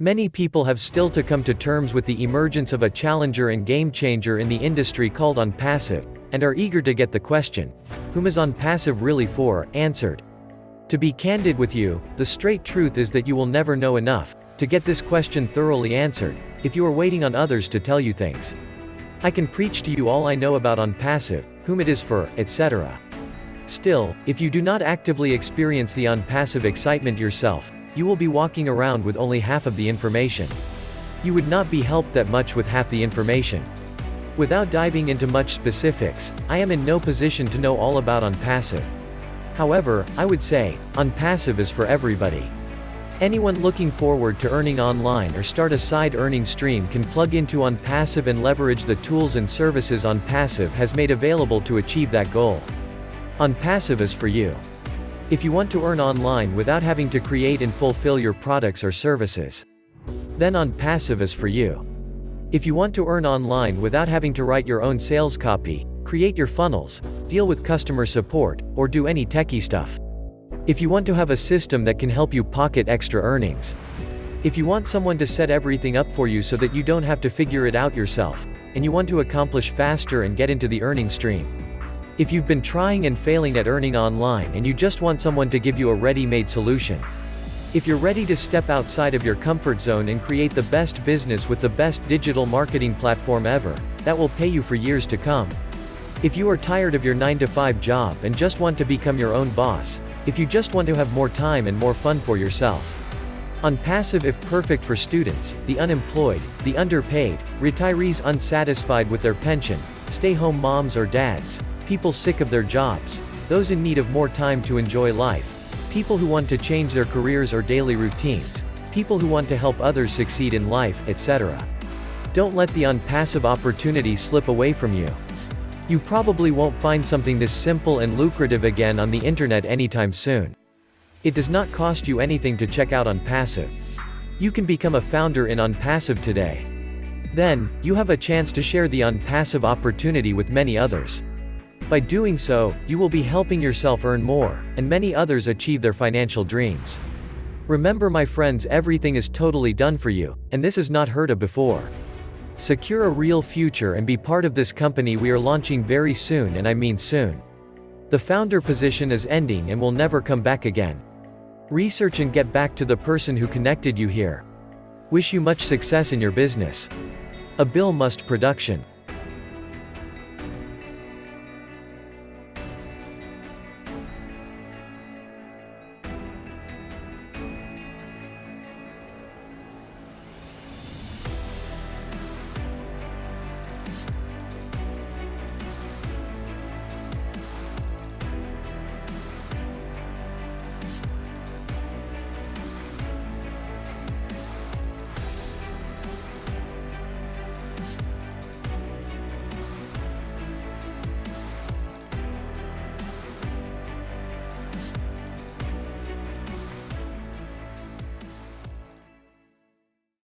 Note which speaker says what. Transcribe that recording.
Speaker 1: Many people have still to come to terms with the emergence of a challenger and game changer in the industry called OnPassive, and are eager to get the question, whom is OnPassive really for, answered. To be candid with you, the straight truth is that you will never know enough to get this question thoroughly answered, if you are waiting on others to tell you things. I can preach to you all I know about OnPassive, whom it is for, etc. Still, if you do not actively experience the OnPassive excitement yourself, you will be walking around with only half of the information. You would not be helped that much with half the information. Without diving into much specifics, I am in no position to know all about OnPassive. However, I would say, OnPassive is for everybody. Anyone looking forward to earning online or start a side earning stream can plug into OnPassive and leverage the tools and services OnPassive has made available to achieve that goal. OnPassive is for you. If you want to earn online without having to create and fulfill your products or services, then OnPassive is for you. If you want to earn online without having to write your own sales copy, create your funnels, deal with customer support, or do any techie stuff. If you want to have a system that can help you pocket extra earnings. If you want someone to set everything up for you so that you don't have to figure it out yourself, and you want to accomplish faster and get into the earning stream. If you've been trying and failing at earning online and you just want someone to give you a ready-made solution. If you're ready to step outside of your comfort zone and create the best business with the best digital marketing platform ever, that will pay you for years to come. If you are tired of your 9-to-5 job and just want to become your own boss. If you just want to have more time and more fun for yourself. OnPassive is perfect for students, the unemployed, the underpaid, retirees unsatisfied with their pension, stay-home moms or dads, people sick of their jobs, those in need of more time to enjoy life, people who want to change their careers or daily routines, people who want to help others succeed in life, etc. Don't let the OnPassive opportunity slip away from you. You probably won't find something this simple and lucrative again on the internet anytime soon. It does not cost you anything to check out OnPassive. You can become a founder in OnPassive today. Then, you have a chance to share the OnPassive opportunity with many others. By doing so, you will be helping yourself earn more, and many others achieve their financial dreams. Remember my friends, everything is totally done for you, and this is not heard of before. Secure a real future and be part of this company we are launching very soon, and I mean soon. The founder position is ending and will never come back again. Research and get back to the person who connected you here. Wish you much success in your business. A Bill Must production.